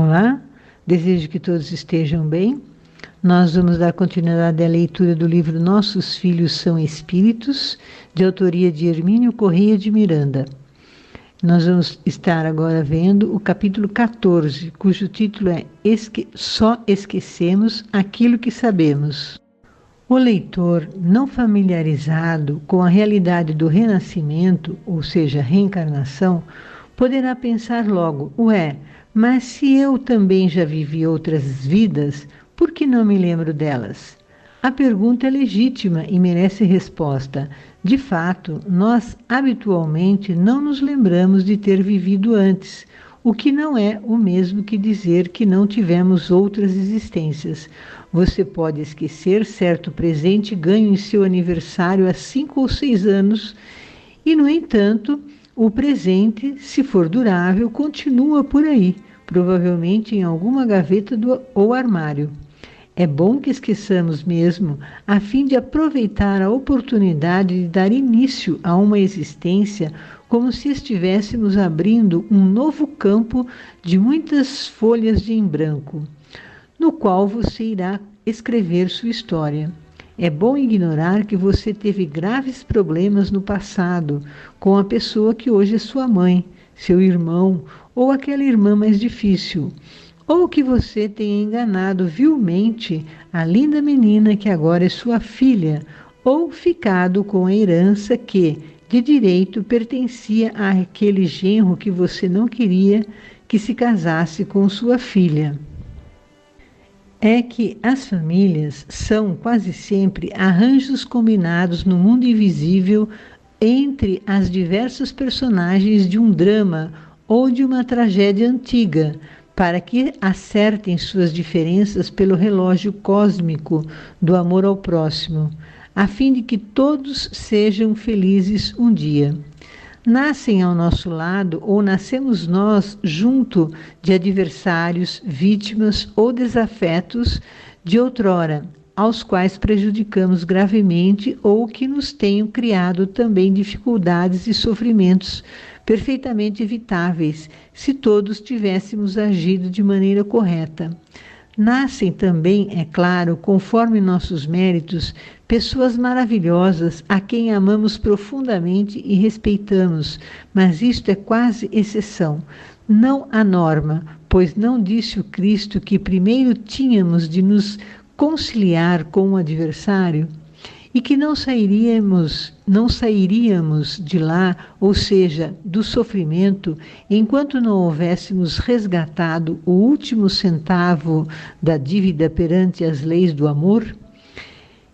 Olá, desejo que todos estejam bem. Nós vamos dar continuidade à leitura do livro Nossos Filhos São Espíritos, de autoria de Hermínio Corrêa de Miranda. Nós vamos estar agora vendo o capítulo 14, cujo título é Só Esquecemos Aquilo que Sabemos. O leitor não familiarizado com a realidade do renascimento, ou seja, reencarnação, poderá pensar logo, mas se eu também já vivi outras vidas, por que não me lembro delas? A pergunta é legítima e merece resposta. De fato, nós habitualmente não nos lembramos de ter vivido antes, o que não é o mesmo que dizer que não tivemos outras existências. Você pode esquecer certo presente ganho em seu aniversário há 5 ou 6 anos e, no entanto, o presente, se for durável, continua por aí, provavelmente em alguma gaveta ou armário. É bom que esqueçamos mesmo, a fim de aproveitar a oportunidade de dar início a uma existência como se estivéssemos abrindo um novo campo de muitas folhas em branco, no qual você irá escrever sua história. É bom ignorar que você teve graves problemas no passado com a pessoa que hoje é sua mãe, seu irmão ou aquela irmã mais difícil, ou que você tenha enganado vilmente a linda menina que agora é sua filha, ou ficado com a herança que, de direito, pertencia àquele genro que você não queria que se casasse com sua filha. É que as famílias são quase sempre arranjos combinados no mundo invisível entre as diversas personagens de um drama ou de uma tragédia antiga, para que acertem suas diferenças pelo relógio cósmico do amor ao próximo, a fim de que todos sejam felizes um dia. Nascem ao nosso lado ou nascemos nós junto de adversários, vítimas ou desafetos de outrora, aos quais prejudicamos gravemente ou que nos tenham criado também dificuldades e sofrimentos perfeitamente evitáveis, se todos tivéssemos agido de maneira correta. Nascem também, é claro, conforme nossos méritos, pessoas maravilhosas a quem amamos profundamente e respeitamos, mas isto é quase exceção, não a norma, pois não disse o Cristo que primeiro tínhamos de nos conciliar com o adversário? E que não sairíamos de lá, ou seja, do sofrimento, enquanto não houvéssemos resgatado o último centavo da dívida perante as leis do amor?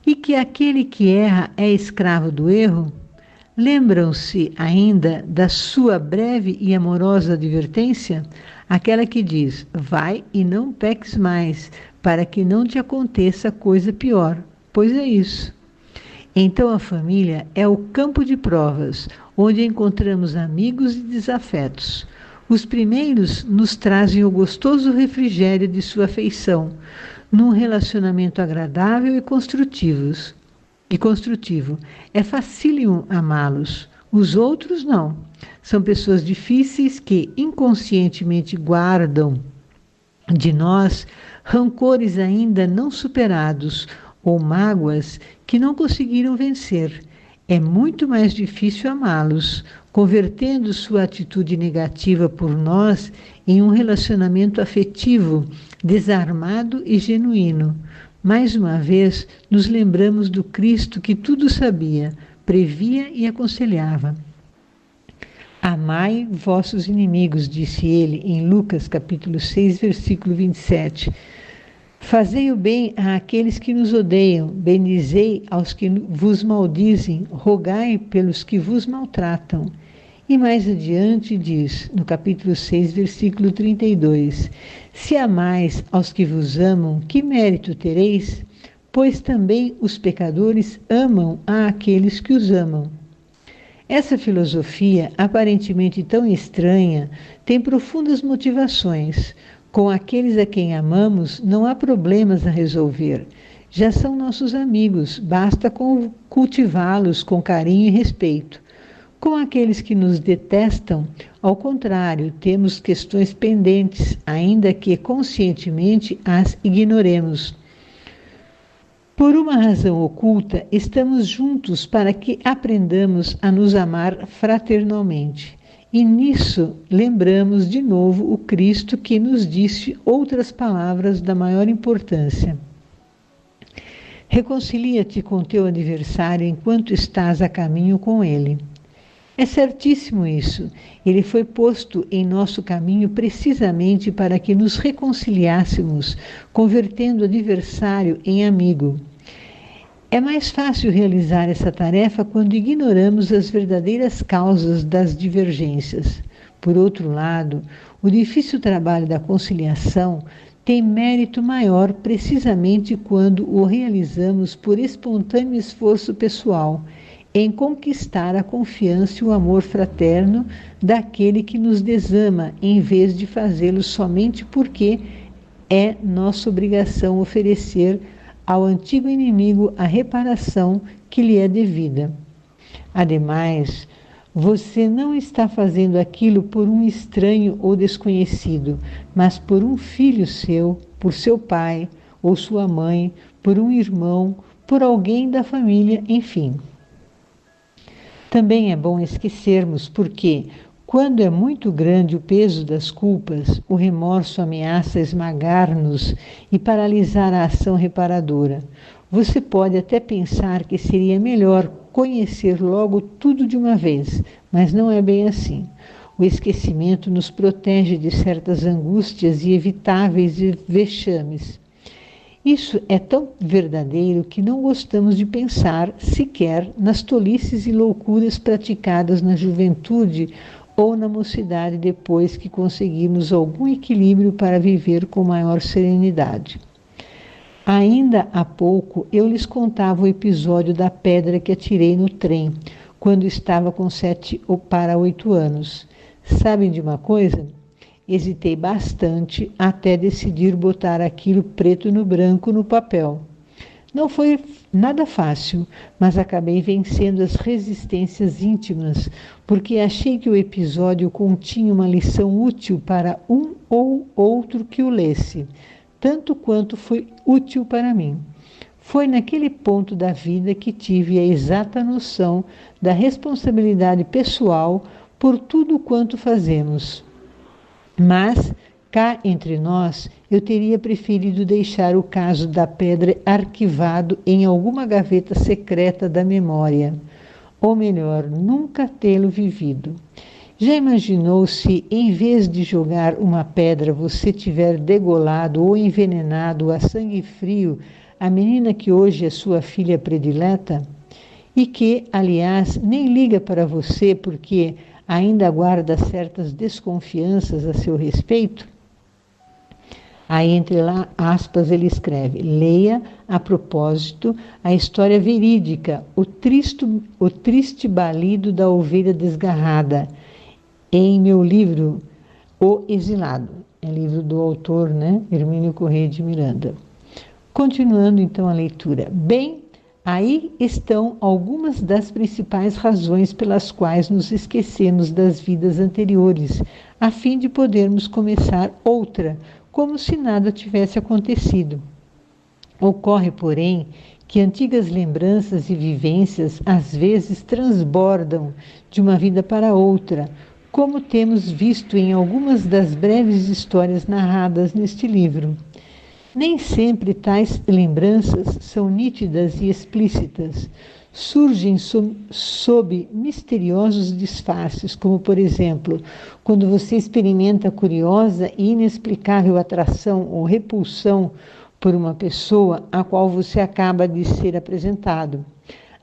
E que aquele que erra é escravo do erro? Lembram-se ainda da sua breve e amorosa advertência? Aquela que diz, vai e não peques mais, para que não te aconteça coisa pior. Pois é isso. Então a família é o campo de provas, onde encontramos amigos e desafetos. Os primeiros nos trazem o gostoso refrigério de sua afeição, num relacionamento agradável e construtivo. É facílimo amá-los. Os outros não. São pessoas difíceis que inconscientemente guardam de nós rancores ainda não superados, ou mágoas que não conseguiram vencer. É muito mais difícil amá-los, convertendo sua atitude negativa por nós em um relacionamento afetivo, desarmado e genuíno. Mais uma vez, nos lembramos do Cristo que tudo sabia, previa e aconselhava. Amai vossos inimigos, disse ele em Lucas capítulo 6, versículo 27. Fazei o bem àqueles que nos odeiam, bendizei aos que vos maldizem, rogai pelos que vos maltratam. E mais adiante diz, no capítulo 6, versículo 32, se amais aos que vos amam, que mérito tereis? Pois também os pecadores amam àqueles que os amam. Essa filosofia, aparentemente tão estranha, tem profundas motivações. Com aqueles a quem amamos, não há problemas a resolver. Já são nossos amigos, basta cultivá-los com carinho e respeito. Com aqueles que nos detestam, ao contrário, temos questões pendentes, ainda que conscientemente as ignoremos. Por uma razão oculta, estamos juntos para que aprendamos a nos amar fraternalmente. E nisso lembramos de novo o Cristo que nos disse outras palavras da maior importância. Reconcilia-te com teu adversário enquanto estás a caminho com ele. É certíssimo isso. Ele foi posto em nosso caminho precisamente para que nos reconciliássemos, convertendo o adversário em amigo. É mais fácil realizar essa tarefa quando ignoramos as verdadeiras causas das divergências. Por outro lado, o difícil trabalho da conciliação tem mérito maior precisamente quando o realizamos por espontâneo esforço pessoal, em conquistar a confiança e o amor fraterno daquele que nos desama, em vez de fazê-lo somente porque é nossa obrigação oferecer ao antigo inimigo a reparação que lhe é devida. Ademais, você não está fazendo aquilo por um estranho ou desconhecido, mas por um filho seu, por seu pai ou sua mãe, por um irmão, por alguém da família, enfim. Também é bom esquecermos porque, quando é muito grande o peso das culpas, o remorso ameaça esmagar-nos e paralisar a ação reparadora. Você pode até pensar que seria melhor conhecer logo tudo de uma vez, mas não é bem assim. O esquecimento nos protege de certas angústias e evitáveis vexames. Isso é tão verdadeiro que não gostamos de pensar sequer nas tolices e loucuras praticadas na juventude ou na mocidade depois que conseguimos algum equilíbrio para viver com maior serenidade. Ainda há pouco eu lhes contava o episódio da pedra que atirei no trem, quando estava com 7 para 8 anos. Sabem de uma coisa? Hesitei bastante até decidir botar aquilo preto no branco no papel. Não foi nada fácil, mas acabei vencendo as resistências íntimas, porque achei que o episódio continha uma lição útil para um ou outro que o lesse, tanto quanto foi útil para mim. Foi naquele ponto da vida que tive a exata noção da responsabilidade pessoal por tudo quanto fazemos. Mas, cá entre nós, eu teria preferido deixar o caso da pedra arquivado em alguma gaveta secreta da memória, ou melhor, nunca tê-lo vivido. Já imaginou se, em vez de jogar uma pedra, você tiver degolado ou envenenado a sangue frio a menina que hoje é sua filha predileta? E que, aliás, nem liga para você porque ainda guarda certas desconfianças a seu respeito? Aí, entre lá, aspas, ele escreve: leia, a propósito, a história verídica, o triste balido da ovelha desgarrada, em meu livro O Exilado. É livro do autor, Hermínio Corrêa de Miranda. Continuando, então, a leitura. Bem, aí estão algumas das principais razões pelas quais nos esquecemos das vidas anteriores, a fim de podermos começar outra, como se nada tivesse acontecido. Ocorre, porém, que antigas lembranças e vivências às vezes transbordam de uma vida para outra, como temos visto em algumas das breves histórias narradas neste livro. Nem sempre tais lembranças são nítidas e explícitas. Surgem sob misteriosos disfarces, como, por exemplo, quando você experimenta curiosa e inexplicável atração ou repulsão por uma pessoa a qual você acaba de ser apresentado.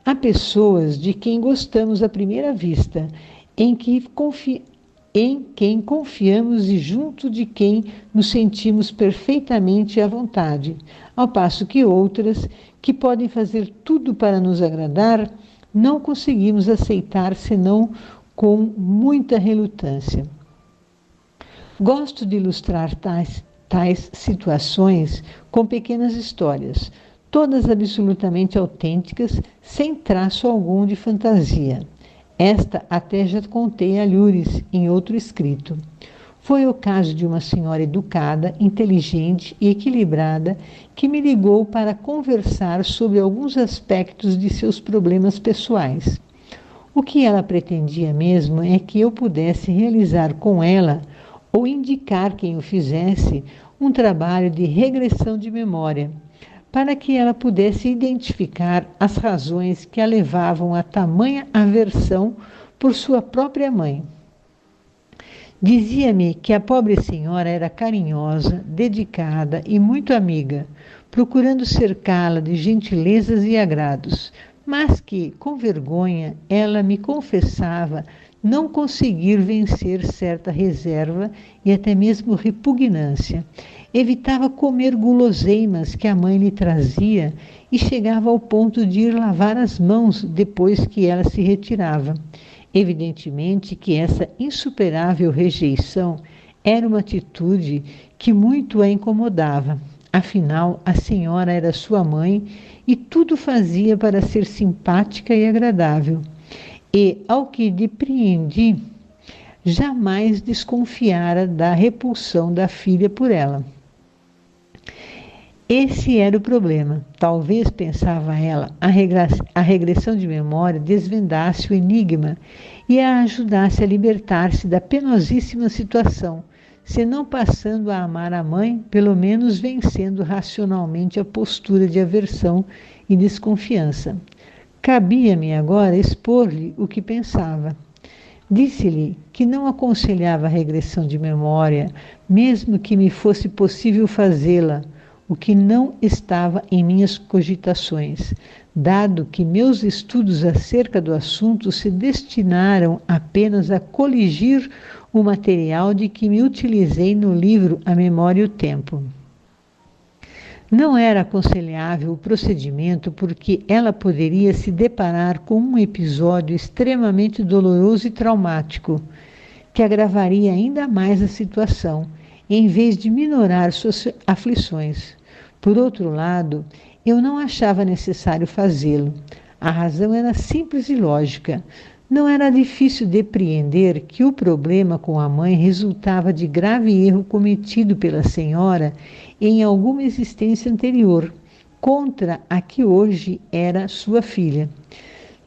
Há pessoas de quem gostamos à primeira vista, em quem confiamos e junto de quem nos sentimos perfeitamente à vontade, ao passo que outras, que podem fazer tudo para nos agradar, não conseguimos aceitar senão com muita relutância. Gosto de ilustrar tais situações com pequenas histórias, todas absolutamente autênticas, sem traço algum de fantasia. Esta até já contei a Lures em outro escrito. Foi o caso de uma senhora educada, inteligente e equilibrada que me ligou para conversar sobre alguns aspectos de seus problemas pessoais. O que ela pretendia mesmo é que eu pudesse realizar com ela, ou indicar quem o fizesse, um trabalho de regressão de memória, para que ela pudesse identificar as razões que a levavam a tamanha aversão por sua própria mãe. Dizia-me que a pobre senhora era carinhosa, dedicada e muito amiga, procurando cercá-la de gentilezas e agrados, mas que, com vergonha, ela me confessava não conseguir vencer certa reserva e até mesmo repugnância. Evitava comer guloseimas que a mãe lhe trazia e chegava ao ponto de ir lavar as mãos depois que ela se retirava. Evidentemente que essa insuperável rejeição era uma atitude que muito a incomodava. Afinal, a senhora era sua mãe e tudo fazia para ser simpática e agradável. E, ao que depreendi, jamais desconfiara da repulsão da filha por ela. Esse era o problema. Talvez, pensava ela, a regressão de memória desvendasse o enigma e a ajudasse a libertar-se da penosíssima situação, se não passando a amar a mãe, pelo menos vencendo racionalmente a postura de aversão e desconfiança. Cabia-me agora expor-lhe o que pensava. Disse-lhe que não aconselhava a regressão de memória, mesmo que me fosse possível fazê-la, o que não estava em minhas cogitações, dado que meus estudos acerca do assunto se destinaram apenas a coligir o material de que me utilizei no livro A Memória e o Tempo. Não era aconselhável o procedimento porque ela poderia se deparar com um episódio extremamente doloroso e traumático, que agravaria ainda mais a situação, em vez de minorar suas aflições. Por outro lado, eu não achava necessário fazê-lo. A razão era simples e lógica. Não era difícil depreender que o problema com a mãe resultava de grave erro cometido pela senhora em alguma existência anterior, contra a que hoje era sua filha.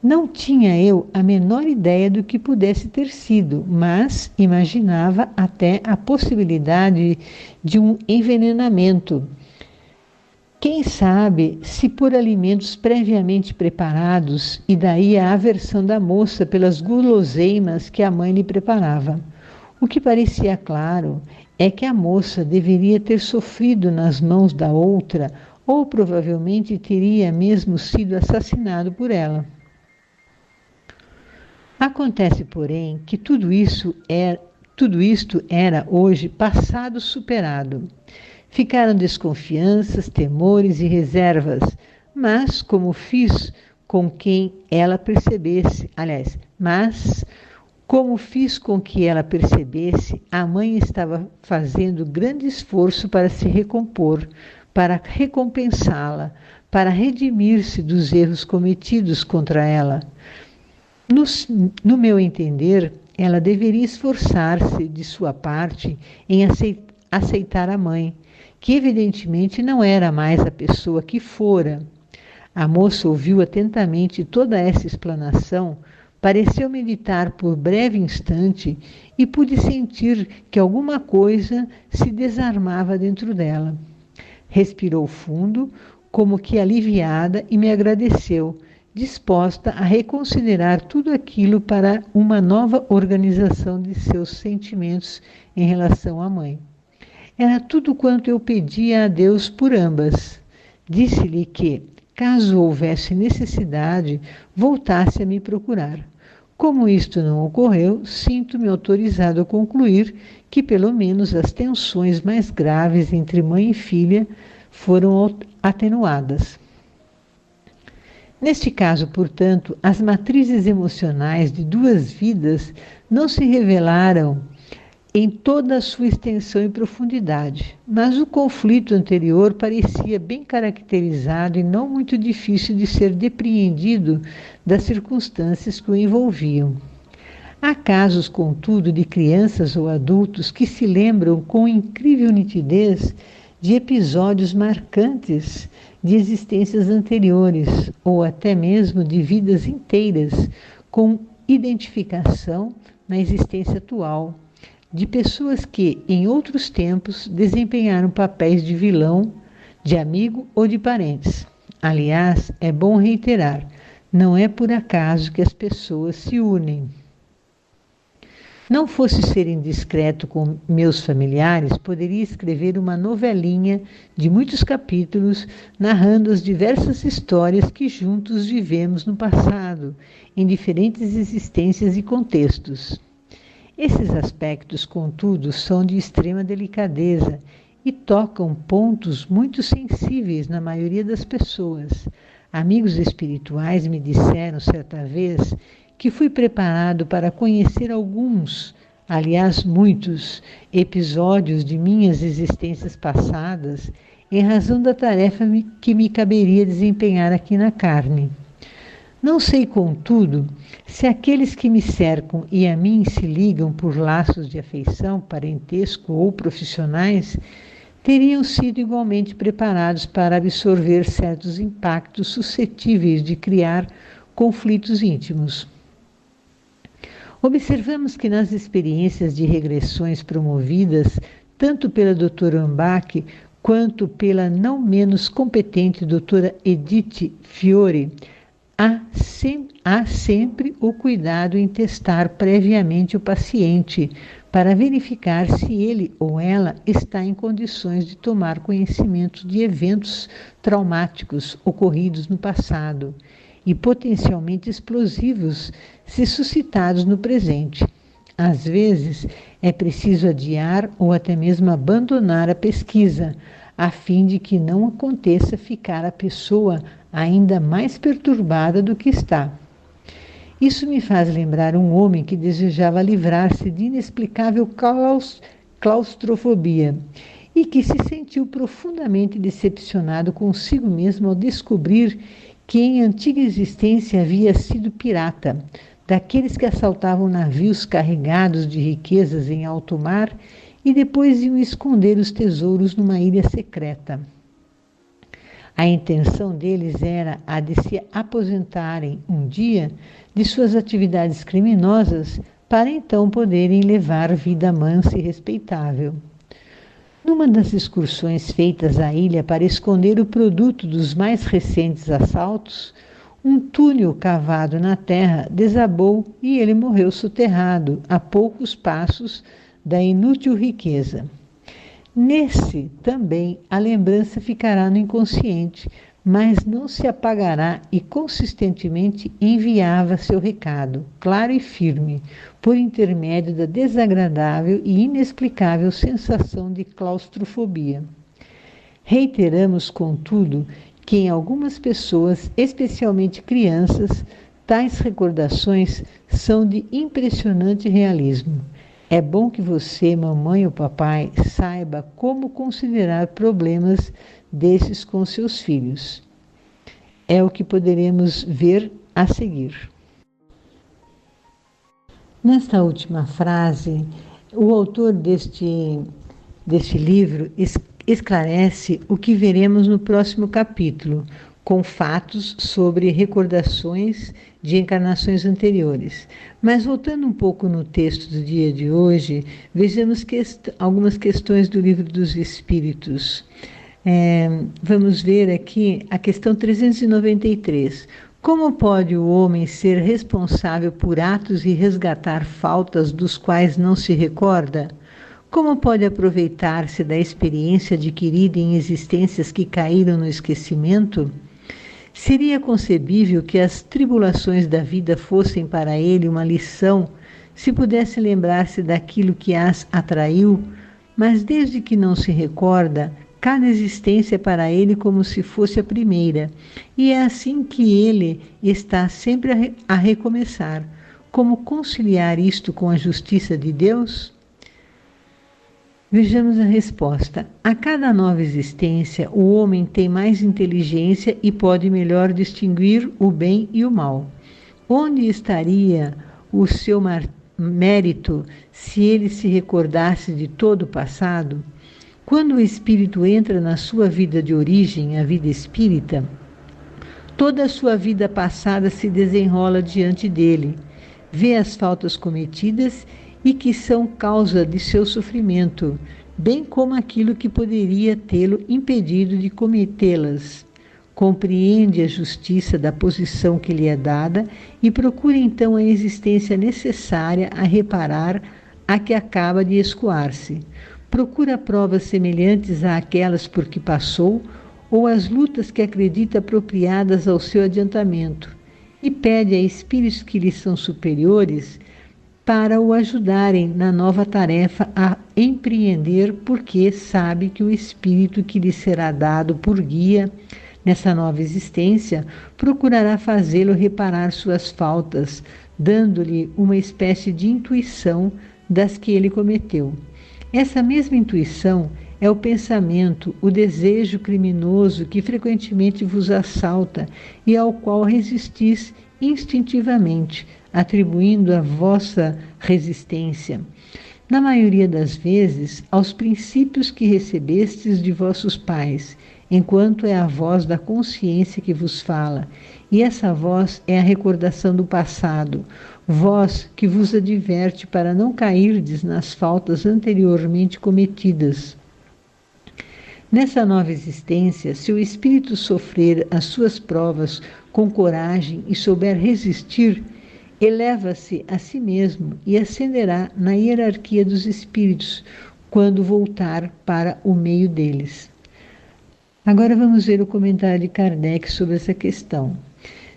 Não tinha eu a menor ideia do que pudesse ter sido, mas imaginava até a possibilidade de um envenenamento. Quem sabe se por alimentos previamente preparados, e daí a aversão da moça pelas guloseimas que a mãe lhe preparava. O que parecia claro é que a moça deveria ter sofrido nas mãos da outra, ou provavelmente teria mesmo sido assassinado por ela. Acontece, porém, que tudo isto era hoje passado superado. Ficaram desconfianças, temores e reservas, mas como fiz com que ela percebesse, a mãe estava fazendo grande esforço para se recompor, para recompensá-la, para redimir-se dos erros cometidos contra ela. No meu entender, ela deveria esforçar-se de sua parte em aceitar a mãe, que evidentemente não era mais a pessoa que fora. A moça ouviu atentamente toda essa explanação, pareceu meditar por breve instante e pude sentir que alguma coisa se desarmava dentro dela. Respirou fundo, como que aliviada, e me agradeceu, disposta a reconsiderar tudo aquilo para uma nova organização de seus sentimentos em relação à mãe. Era tudo quanto eu pedia a Deus por ambas. Disse-lhe que, caso houvesse necessidade, voltasse a me procurar. Como isto não ocorreu, sinto-me autorizado a concluir que pelo menos as tensões mais graves entre mãe e filha foram atenuadas. Neste caso, portanto, as matrizes emocionais de duas vidas não se revelaram em toda a sua extensão e profundidade, mas o conflito anterior parecia bem caracterizado e não muito difícil de ser depreendido das circunstâncias que o envolviam. Há casos, contudo, de crianças ou adultos que se lembram com incrível nitidez de episódios marcantes de existências anteriores, ou até mesmo de vidas inteiras, com identificação na existência atual, de pessoas que, em outros tempos, desempenharam papéis de vilão, de amigo ou de parentes. Aliás, é bom reiterar, não é por acaso que as pessoas se unem. Não fosse ser indiscreto com meus familiares, poderia escrever uma novelinha de muitos capítulos, narrando as diversas histórias que juntos vivemos no passado, em diferentes existências e contextos. Esses aspectos, contudo, são de extrema delicadeza e tocam pontos muito sensíveis na maioria das pessoas. Amigos espirituais me disseram certa vez que fui preparado para conhecer alguns, aliás muitos, episódios de minhas existências passadas em razão da tarefa que me caberia desempenhar aqui na carne. Não sei, contudo, se aqueles que me cercam e a mim se ligam por laços de afeição, parentesco ou profissionais, teriam sido igualmente preparados para absorver certos impactos suscetíveis de criar conflitos íntimos. Observamos que nas experiências de regressões promovidas tanto pela doutora Ambach quanto pela não menos competente doutora Edith Fiore, há sempre o cuidado em testar previamente o paciente para verificar se ele ou ela está em condições de tomar conhecimento de eventos traumáticos ocorridos no passado e potencialmente explosivos se suscitados no presente. Às vezes, é preciso adiar ou até mesmo abandonar a pesquisa, a fim de que não aconteça ficar a pessoa ainda mais perturbada do que está. Isso me faz lembrar um homem que desejava livrar-se de inexplicável claustrofobia e que se sentiu profundamente decepcionado consigo mesmo ao descobrir que em antiga existência havia sido pirata, daqueles que assaltavam navios carregados de riquezas em alto mar e depois iam esconder os tesouros numa ilha secreta. A intenção deles era a de se aposentarem um dia de suas atividades criminosas para então poderem levar vida mansa e respeitável. Numa das excursões feitas à ilha para esconder o produto dos mais recentes assaltos, um túnel cavado na terra desabou e ele morreu soterrado a poucos passos da inútil riqueza. Nesse também a lembrança ficará no inconsciente, mas não se apagará e consistentemente enviava seu recado, claro e firme, por intermédio da desagradável e inexplicável sensação de claustrofobia. Reiteramos, contudo, que em algumas pessoas, especialmente crianças, tais recordações são de impressionante realismo. É bom que você, mamãe ou papai, saiba como considerar problemas desses com seus filhos. É o que poderemos ver a seguir. Nesta última frase, o autor deste livro esclarece o que veremos no próximo capítulo, com fatos sobre recordações de encarnações anteriores. Mas voltando um pouco no texto do dia de hoje, vejamos algumas questões do Livro dos Espíritos. Vamos ver aqui a questão 393. Como pode o homem ser responsável por atos e resgatar faltas dos quais não se recorda? Como pode aproveitar-se da experiência adquirida em existências que caíram no esquecimento? Seria concebível que as tribulações da vida fossem para ele uma lição, se pudesse lembrar-se daquilo que as atraiu, mas desde que não se recorda, cada existência é para ele como se fosse a primeira, e é assim que ele está sempre a recomeçar. Como conciliar isto com a justiça de Deus? Vejamos a resposta. A cada nova existência, o homem tem mais inteligência e pode melhor distinguir o bem e o mal. Onde estaria o seu mérito se ele se recordasse de todo o passado? Quando o espírito entra na sua vida de origem, a vida espírita, toda a sua vida passada se desenrola diante dele, vê as faltas cometidas e que são causa de seu sofrimento, bem como aquilo que poderia tê-lo impedido de cometê-las. Compreende a justiça da posição que lhe é dada e procura então a existência necessária a reparar a que acaba de escoar-se. Procura provas semelhantes àquelas por que passou ou as lutas que acredita apropriadas ao seu adiantamento e pede a espíritos que lhe são superiores para o ajudarem na nova tarefa a empreender, porque sabe que o espírito que lhe será dado por guia nessa nova existência procurará fazê-lo reparar suas faltas, dando-lhe uma espécie de intuição das que ele cometeu. Essa mesma intuição é o pensamento, o desejo criminoso que frequentemente vos assalta e ao qual resistis instintivamente, atribuindo a vossa resistência, na maioria das vezes, aos princípios que recebestes de vossos pais, enquanto é a voz da consciência que vos fala, e essa voz é a recordação do passado, voz que vos adverte para não cairdes nas faltas anteriormente cometidas. Nessa nova existência, se o espírito sofrer as suas provas com coragem e souber resistir, eleva-se a si mesmo e ascenderá na hierarquia dos espíritos quando voltar para o meio deles. Agora vamos ver o comentário de Kardec sobre essa questão.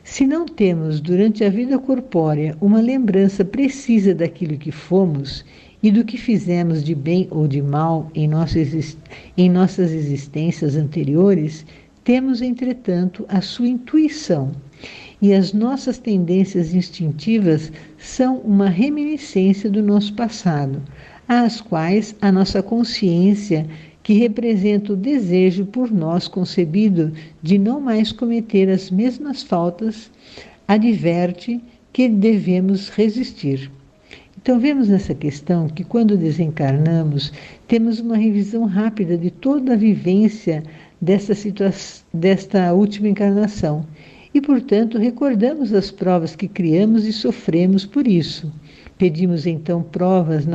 Se não temos durante a vida corpórea uma lembrança precisa daquilo que fomos e do que fizemos de bem ou de mal em nossas existências anteriores, temos, entretanto, a sua intuição. E as nossas tendências instintivas são uma reminiscência do nosso passado, às quais a nossa consciência, que representa o desejo por nós concebido de não mais cometer as mesmas faltas, adverte que devemos resistir. Então, vemos nessa questão que quando desencarnamos, temos uma revisão rápida de toda a vivência desta última encarnação. E, portanto, recordamos as provas que criamos e sofremos por isso. Pedimos, então, provas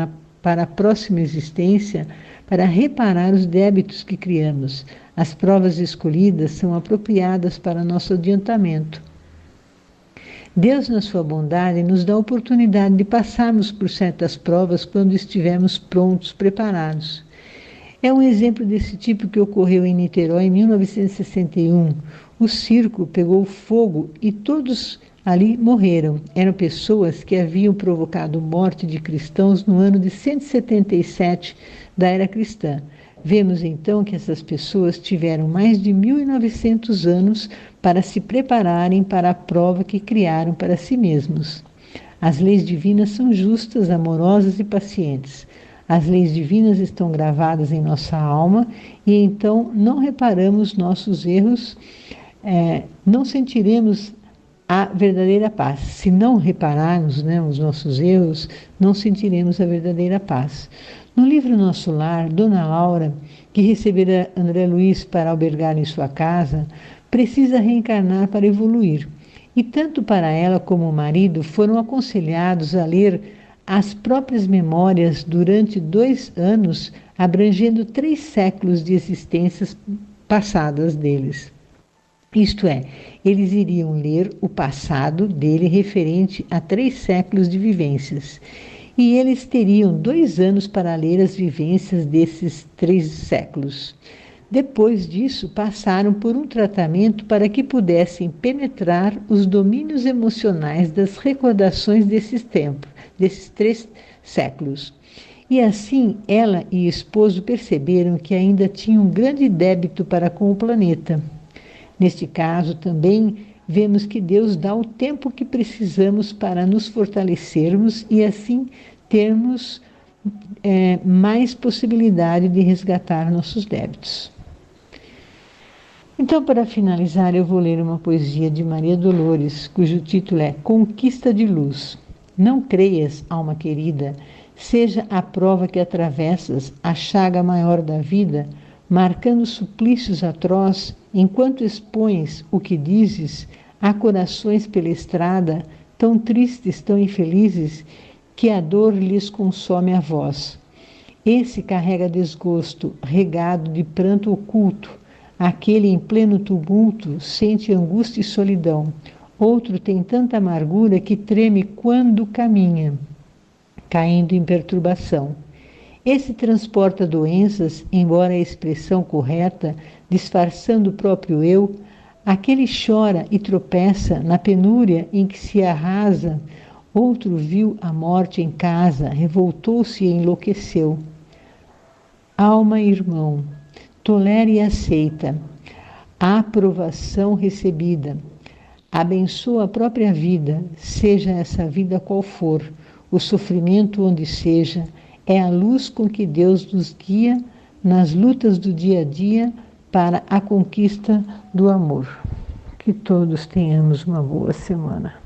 para a próxima existência para reparar os débitos que criamos. As provas escolhidas são apropriadas para nosso adiantamento. Deus, na sua bondade, nos dá a oportunidade de passarmos por certas provas quando estivermos prontos, preparados. É um exemplo desse tipo que ocorreu em Niterói em 1961. O circo pegou fogo e todos ali morreram. Eram pessoas que haviam provocado morte de cristãos no ano de 177 da era cristã. Vemos então que essas pessoas tiveram mais de 1900 anos para se prepararem para a prova que criaram para si mesmos. As leis divinas são justas, amorosas e pacientes. As leis divinas estão gravadas em nossa alma e então não reparamos nossos erros, não sentiremos a verdadeira paz. Se não repararmos os nossos erros, não sentiremos a verdadeira paz. No livro Nosso Lar, Dona Laura, que recebera André Luiz para albergar em sua casa, precisa reencarnar para evoluir. E tanto para ela como o marido foram aconselhados a ler as próprias memórias durante 2 anos, abrangendo 3 séculos de existências passadas deles. Isto é, eles iriam ler o passado dele referente a 3 séculos de vivências. E eles teriam 2 anos para ler as vivências desses 3 séculos. Depois disso, passaram por um tratamento para que pudessem penetrar os domínios emocionais das recordações desses 3 séculos. E assim, ela e o esposo perceberam que ainda tinham um grande débito para com o planeta. Neste caso, também vemos que Deus dá o tempo que precisamos para nos fortalecermos e assim termos mais possibilidade de resgatar nossos débitos. Então, para finalizar, eu vou ler uma poesia de Maria Dolores, cujo título é Conquista de Luz. Não creias, alma querida, seja a prova que atravessas a chaga maior da vida, marcando suplícios atroz, enquanto expões o que dizes, há corações pela estrada, tão tristes, tão infelizes, que a dor lhes consome a voz. Esse carrega desgosto, regado de pranto oculto, aquele em pleno tumulto sente angústia e solidão. Outro tem tanta amargura que treme quando caminha, caindo em perturbação. Esse transporta doenças, embora a expressão correta, disfarçando o próprio eu. Aquele chora e tropeça na penúria em que se arrasa. Outro viu a morte em casa, revoltou-se e enlouqueceu. Alma e irmão, tolere e aceita a aprovação recebida. Abençoa a própria vida, seja essa vida qual for, o sofrimento onde seja, é a luz com que Deus nos guia nas lutas do dia a dia para a conquista do amor. Que todos tenhamos uma boa semana.